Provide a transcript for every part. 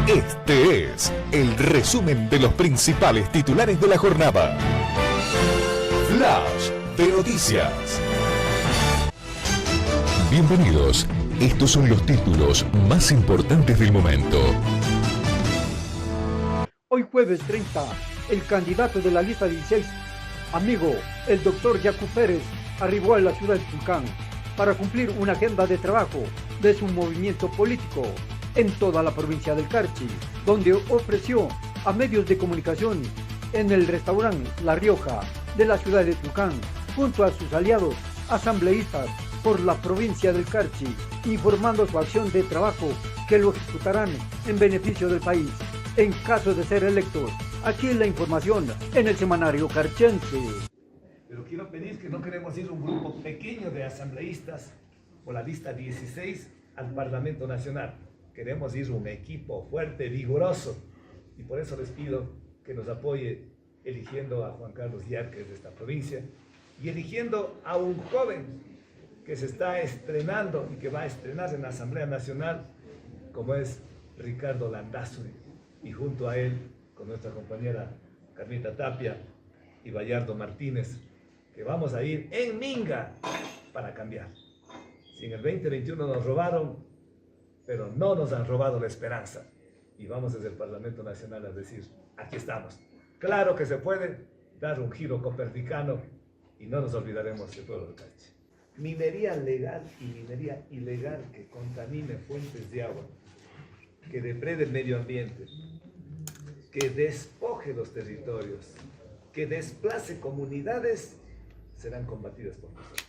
Este es el resumen de los principales titulares de la jornada. Flash de noticias. Bienvenidos. Estos son los títulos más importantes del momento. Hoy jueves 30, el candidato de la lista 16, amigo, el doctor Yacu Pérez, arribó a la ciudad de Tulcán para cumplir una agenda de trabajo de su movimiento político en toda la provincia del Carchi, donde ofreció a medios de comunicación en el restaurante La Rioja de la ciudad de Tulcán, junto a sus aliados asambleístas por la provincia del Carchi, informando su acción de trabajo que lo ejecutarán en beneficio del país en caso de ser electos. Aquí la información en el semanario carchense. Pero quiero pedir que no queremos ir un grupo pequeño de asambleístas o la lista 16 al Parlamento Nacional. Queremos ir un equipo fuerte, vigoroso, y por eso les pido que nos apoye eligiendo a Juan Carlos Yarques de esta provincia y eligiendo a un joven que se está estrenando y que va a estrenarse en la Asamblea Nacional, como es Ricardo Landazuri, y junto a él con nuestra compañera Carlita Tapia y Bayardo Martínez, que vamos a ir en minga para cambiar. Si en el 2021 nos robaron, pero no nos han robado la esperanza. Y vamos desde el Parlamento Nacional a decir, aquí estamos. Claro que se puede dar un giro copernicano y no nos olvidaremos del pueblo del Carchi. Minería legal y minería ilegal que contamine fuentes de agua, que deprede el medio ambiente, que despoje los territorios, que desplace comunidades, serán combatidas por nosotros.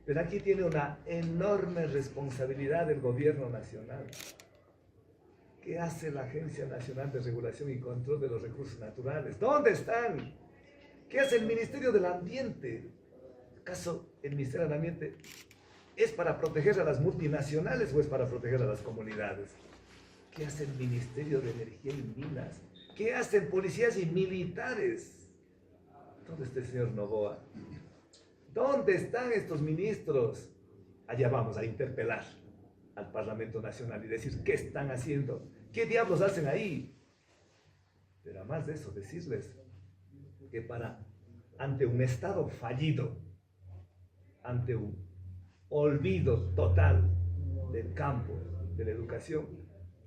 Pero aquí tiene una enorme responsabilidad el gobierno nacional. ¿Qué hace la Agencia Nacional de Regulación y Control de los Recursos Naturales? ¿Dónde están? ¿Qué hace el Ministerio del Ambiente? ¿Acaso el Ministerio del Ambiente es para proteger a las multinacionales o es para proteger a las comunidades? ¿Qué hace el Ministerio de Energía y Minas? ¿Qué hacen policías y militares? ¿Dónde está el señor Noboa? ¿Dónde están estos ministros? Allá vamos a interpelar al Parlamento Nacional y decir qué están haciendo, qué diablos hacen ahí. Pero además de eso, decirles que ante un Estado fallido, ante un olvido total del campo, de la educación,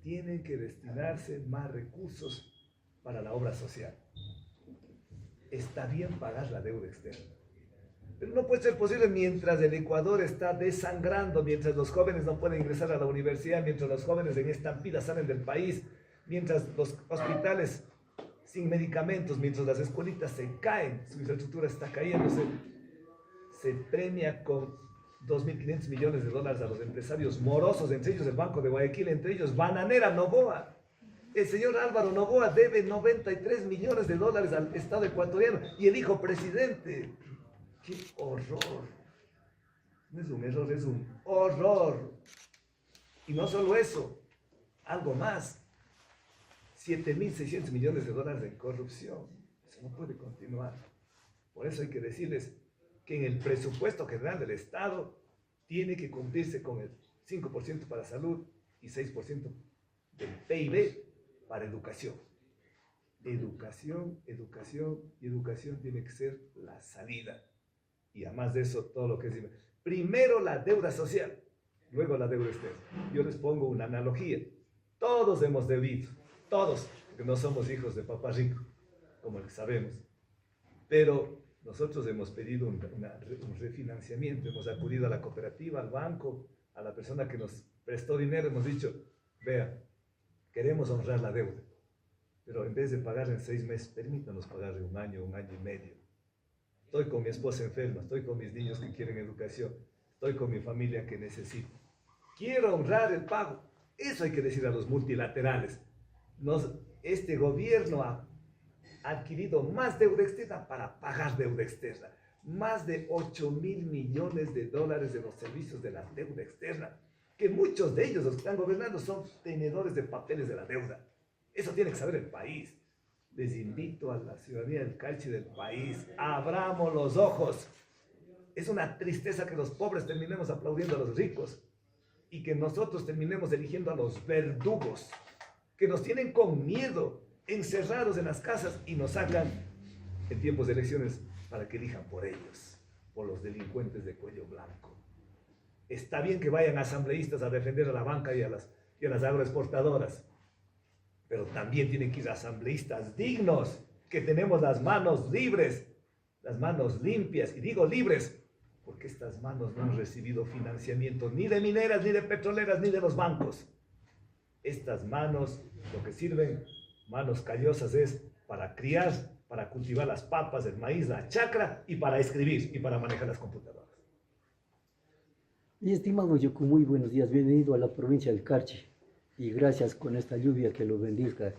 tienen que destinarse más recursos para la obra social. Está bien pagar la deuda externa, pero no puede ser posible mientras el Ecuador está desangrando, mientras los jóvenes no pueden ingresar a la universidad, mientras los jóvenes en estampida salen del país, mientras los hospitales sin medicamentos, mientras las escuelitas se caen, su infraestructura está cayéndose, se premia con $2.500 millones a los empresarios morosos, entre ellos el Banco de Guayaquil, entre ellos Bananera Noboa. El señor Álvaro Noboa debe $93 millones al Estado ecuatoriano y el hijo presidente. ¡Qué horror! No es un error, es un horror. Y no solo eso, algo más. $7.600 millones en corrupción. Eso no puede continuar. Por eso hay que decirles que en el presupuesto general del Estado tiene que cumplirse con el 5% para salud y 6% del PIB para educación. Educación, educación y educación tiene que ser la salida. Y además de eso, todo lo que es... Primero la deuda social, luego la deuda externa. Yo les pongo una analogía. Todos hemos debido, todos, porque no somos hijos de papá rico, como el que sabemos. Pero nosotros hemos pedido un refinanciamiento, hemos acudido a la cooperativa, al banco, a la persona que nos prestó dinero, hemos dicho, vea, queremos honrar la deuda, pero en vez de pagar en 6 meses, permítanos pagar en un año y medio. Estoy con mi esposa enferma, estoy con mis niños que quieren educación, estoy con mi familia que necesita. Quiero honrar el pago. Eso hay que decir a los multilaterales. Este gobierno ha adquirido más deuda externa para pagar deuda externa. Más de $8.000 millones de los servicios de la deuda externa, que muchos de ellos, los que están gobernando, son tenedores de papeles de la deuda. Eso tiene que saber el país. Les invito a la ciudadanía del Carchi del país, abramos los ojos. Es una tristeza que los pobres terminemos aplaudiendo a los ricos y que nosotros terminemos eligiendo a los verdugos que nos tienen con miedo, encerrados en las casas y nos sacan en tiempos de elecciones para que elijan por ellos, por los delincuentes de cuello blanco. Está bien que vayan asambleístas a defender a la banca y a las agroexportadoras, pero también tienen que ir asambleístas dignos, que tenemos las manos libres, las manos limpias, y digo libres, porque estas manos no han recibido financiamiento ni de mineras, ni de petroleras, ni de los bancos. Estas manos, lo que sirven, manos callosas, es para criar, para cultivar las papas, el maíz, la chacra, y para escribir, y para manejar las computadoras. Mi estimado Yoku, muy buenos días, bienvenido a la provincia del Carchi, y gracias con esta lluvia que lo bendiga,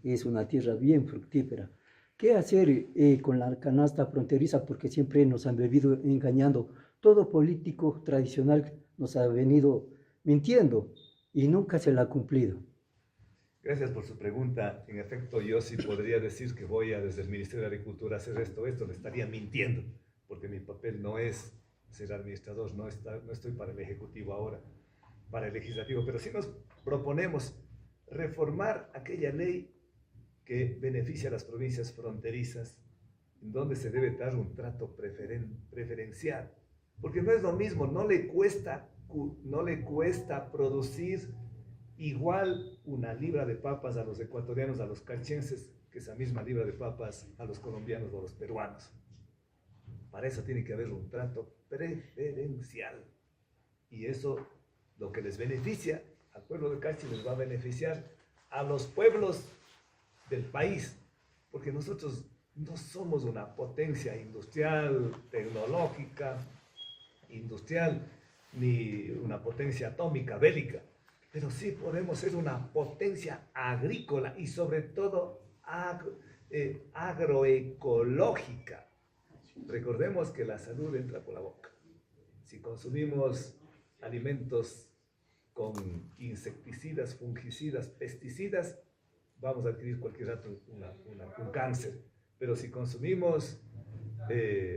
es una tierra bien fructífera. ¿Qué hacer con la canasta fronteriza? Porque siempre nos han venido engañando, todo político tradicional nos ha venido mintiendo y nunca se la ha cumplido. Gracias por su pregunta. En efecto, yo sí podría decir que voy desde el Ministerio de Agricultura a hacer esto, le estaría mintiendo, porque mi papel no es ser administrador, no estoy para el Ejecutivo ahora, para el Legislativo, pero sí nos proponemos reformar aquella ley que beneficia a las provincias fronterizas, en donde se debe dar un trato preferencial, porque no es lo mismo, no le cuesta producir igual una libra de papas a los ecuatorianos, a los carchenses, que esa misma libra de papas a los colombianos o a los peruanos. Para eso tiene que haber un trato preferencial. Y eso, lo que les beneficia al pueblo de Carchi, les va a beneficiar a los pueblos del país. Porque nosotros no somos una potencia industrial, tecnológica, ni una potencia atómica, bélica. Pero sí podemos ser una potencia agrícola y sobre todo agroecológica. Recordemos que la salud entra por la boca. Si consumimos alimentos con insecticidas, fungicidas, pesticidas, vamos a adquirir cualquier rato un cáncer. Pero si consumimos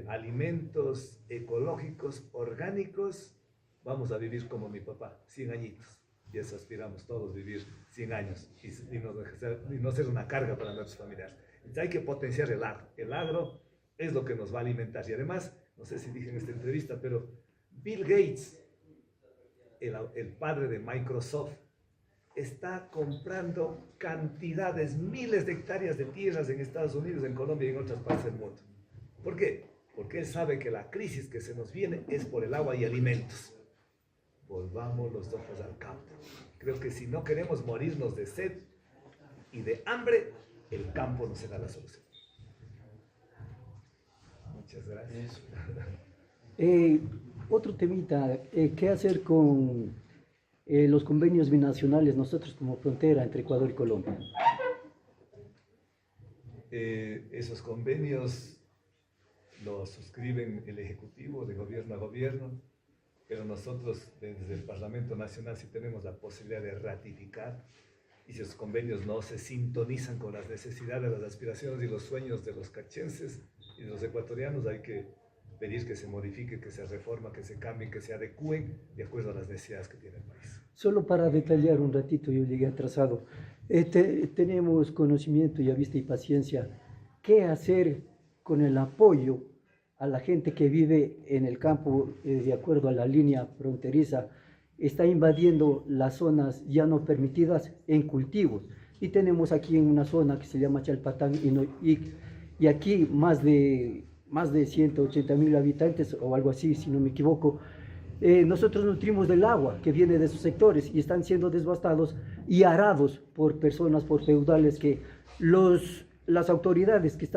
alimentos ecológicos, orgánicos, vamos a vivir como mi papá, 100 añitos. Y eso aspiramos todos, vivir 100 años y no ser una carga para nuestros familiares. Entonces hay que potenciar el agro. El agro es lo que nos va a alimentar. Y además, no sé si dije en esta entrevista, pero Bill Gates, el padre de Microsoft, está comprando cantidades, miles de hectáreas de tierras en Estados Unidos, en Colombia y en otras partes del mundo. ¿Por qué? Porque él sabe que la crisis que se nos viene es por el agua y alimentos. Volvamos los ojos al campo. Creo que si no queremos morirnos de sed y de hambre, el campo no será la solución. Muchas gracias. Otro temita, ¿qué hacer con los convenios binacionales, nosotros como frontera entre Ecuador y Colombia? Esos convenios los suscriben el Ejecutivo de gobierno a gobierno, pero nosotros desde el Parlamento Nacional sí tenemos la posibilidad de ratificar, y si esos convenios no se sintonizan con las necesidades, las aspiraciones y los sueños de los carchenses y de los ecuatorianos, hay que pedir que se modifique, que se reforma, que se cambien, que se adecúen de acuerdo a las necesidades que tiene el país. Solo para detallar un ratito, yo llegué atrasado. Tenemos conocimiento y a vista y paciencia. ¿Qué hacer con el apoyo a la gente que vive en el campo de acuerdo a la línea fronteriza? Está invadiendo las zonas ya no permitidas en cultivos. Y tenemos aquí en una zona que se llama Chalpatán y aquí más de 180.000 habitantes o algo así, si no me equivoco. Nosotros nutrimos del agua que viene de esos sectores y están siendo devastados y arados por personas, por feudales que las autoridades que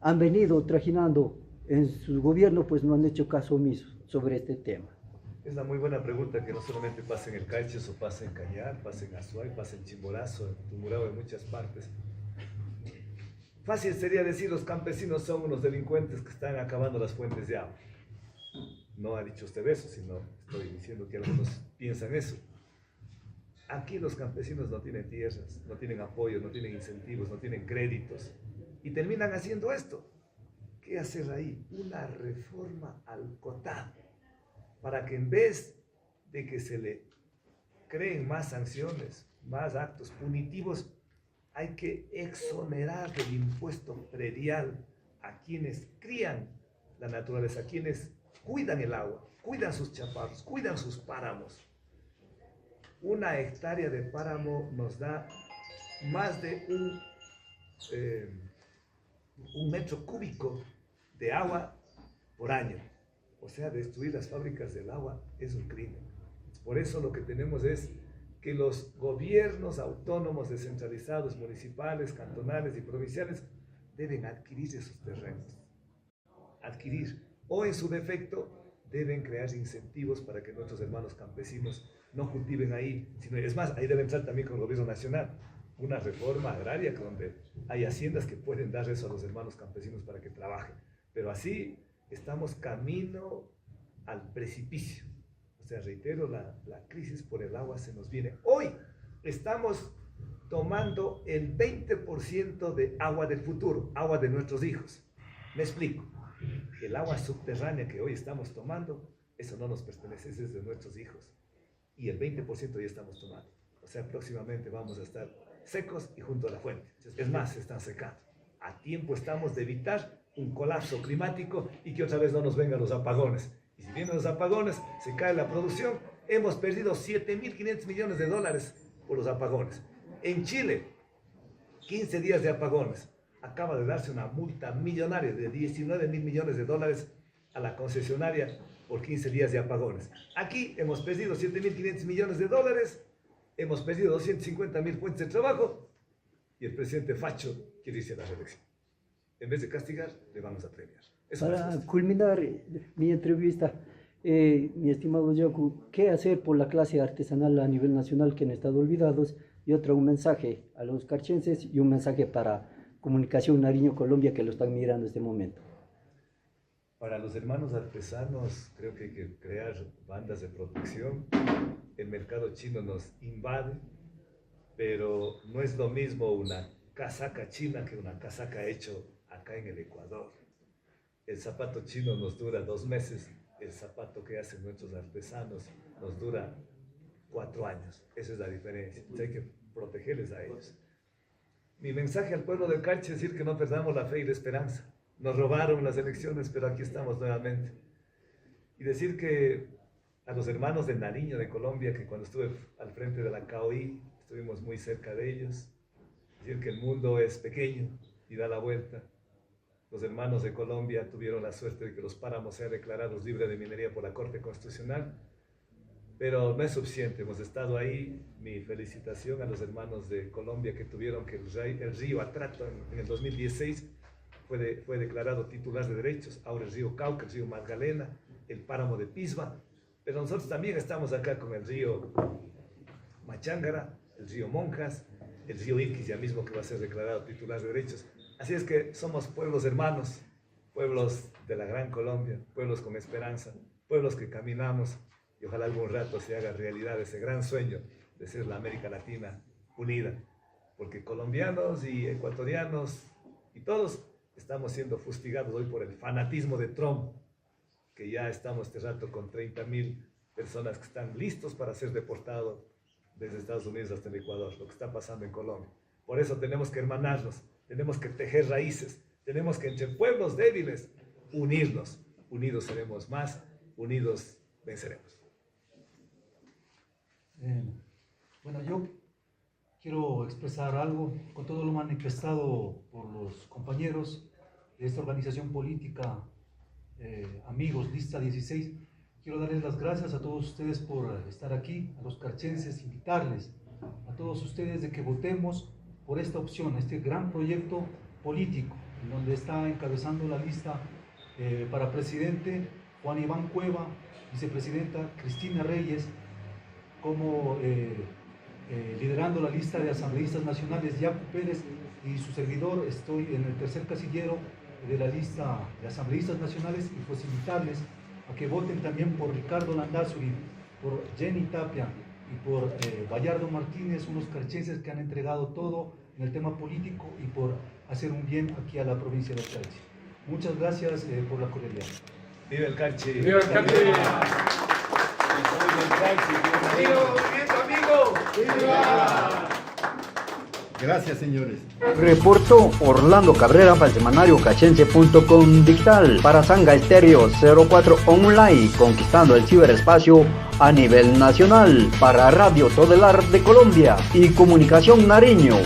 han venido trajinando en su gobierno pues no han hecho caso omiso sobre este tema. Es una muy buena pregunta, que no solamente pasa en el Carchi, o pasa en Cañar, pasa en Azuay, pasa en Chimborazo, en Tumurao, en muchas partes. Fácil sería decir los campesinos son unos delincuentes que están acabando las fuentes de agua. No ha dicho usted eso, sino estoy diciendo que algunos piensan eso. Aquí los campesinos no tienen tierras, no tienen apoyo, no tienen incentivos, no tienen créditos y terminan haciendo esto. ¿Qué hacer ahí? Una reforma al COTAD, para que en vez de que se le creen más sanciones, más actos punitivos, hay que exonerar del impuesto predial a quienes crían la naturaleza, a quienes cuidan el agua, cuidan sus chaparros, cuidan sus páramos. Una hectárea de páramo nos da más de un metro cúbico de agua por año. O sea, destruir las fábricas del agua es un crimen. Por eso lo que tenemos es que los gobiernos autónomos descentralizados, municipales, cantonales y provinciales, deben adquirir esos terrenos. Adquirir. O en su defecto, deben crear incentivos para que nuestros hermanos campesinos no cultiven ahí, sino, es más, ahí debe entrar también con el gobierno nacional una reforma agraria donde hay haciendas que pueden dar eso a los hermanos campesinos para que trabajen. Pero así estamos camino al precipicio. O sea, reitero, la crisis por el agua se nos viene. Hoy estamos tomando el 20% de agua del futuro, agua de nuestros hijos. Me explico. El agua subterránea que hoy estamos tomando, eso no nos pertenece, es de nuestros hijos. Y el 20% ya estamos tomando. O sea, próximamente vamos a estar secos y junto a la fuente. Es más, se están secando. A tiempo estamos de evitar un colapso climático y que otra vez no nos vengan los apagones. Y si vienen los apagones, se cae la producción. Hemos perdido 7.500 millones de dólares por los apagones. En Chile, 15 días de apagones. Acaba de darse una multa millonaria de 19.000 millones de dólares a la concesionaria por 15 días de apagones. Aquí hemos perdido 7.500 millones de dólares, hemos perdido 250.000 fuentes de trabajo y el presidente Facho quiere irse a la reelección. En vez de castigar, le vamos a premiar. Eso Para culminar mi entrevista, mi estimado Yacu, ¿qué hacer por la clase artesanal a nivel nacional que han estado olvidados? Y un mensaje a los carchenses y un mensaje para Comunicación Nariño Colombia que lo están mirando en este momento. Para los hermanos artesanos, creo que hay que crear bandas de protección. El mercado chino nos invade, pero no es lo mismo una casaca china que una casaca hecha acá en el Ecuador. El zapato chino nos dura 2 meses, el zapato que hacen nuestros artesanos nos dura 4 años. Esa es la diferencia. Entonces hay que protegerles a ellos. Mi mensaje al pueblo del Carchi es decir que no perdamos la fe y la esperanza. Nos robaron las elecciones, pero aquí estamos nuevamente. Y decir que a los hermanos de Nariño, de Colombia, que cuando estuve al frente de la KOI, estuvimos muy cerca de ellos. Decir que el mundo es pequeño y da la vuelta. Los hermanos de Colombia tuvieron la suerte de que los páramos sean declarados libres de minería por la Corte Constitucional. Pero no es suficiente, hemos estado ahí. Mi felicitación a los hermanos de Colombia que tuvieron que el río Atrato en el 2016 fue declarado titular de derechos, ahora el río Cauca, el río Magdalena, el páramo de Pisba, pero nosotros también estamos acá con el río Machángara, el río Monjas, el río Irquis ya mismo que va a ser declarado titular de derechos. Así es que somos pueblos hermanos, pueblos de la gran Colombia, pueblos con esperanza, pueblos que caminamos y ojalá algún rato se haga realidad ese gran sueño de ser la América Latina unida, porque colombianos y ecuatorianos y todos estamos siendo fustigados hoy por el fanatismo de Trump, que ya estamos este rato con 30.000 personas que están listos para ser deportados desde Estados Unidos hasta el Ecuador, lo que está pasando en Colombia. Por eso tenemos que hermanarnos, tenemos que tejer raíces, tenemos que entre pueblos débiles unirnos. Unidos seremos más, unidos venceremos. Bueno, yo quiero expresar algo con todo lo manifestado por los compañeros de esta organización política, amigos, Lista 16. Quiero darles las gracias a todos ustedes por estar aquí, a los carchenses, invitarles a todos ustedes de que votemos por esta opción, este gran proyecto político, en donde está encabezando la lista para presidente Juan Iván Cueva, vicepresidenta Cristina Reyes, como liderando la lista de asambleístas nacionales Yacu Pérez y su servidor. Estoy en el tercer casillero de la lista de asambleístas nacionales y pues invitarles a que voten también por Ricardo Landazuri, por Jenny Tapia y por Bayardo Martínez, unos carchenses que han entregado todo en el tema político y por hacer un bien aquí a la provincia del Carchi. Muchas gracias por la cordialidad. ¡Viva el Carchi! ¡Viva el Carchi! ¡Viva el Carchi! ¡Amigo! Gracias, señores. Reportó Orlando Cabrera para el semanario cachense.com digital para Sanga Estéreo 04 Online, conquistando el ciberespacio a nivel nacional para Radio Todelar de Colombia y Comunicación Nariño.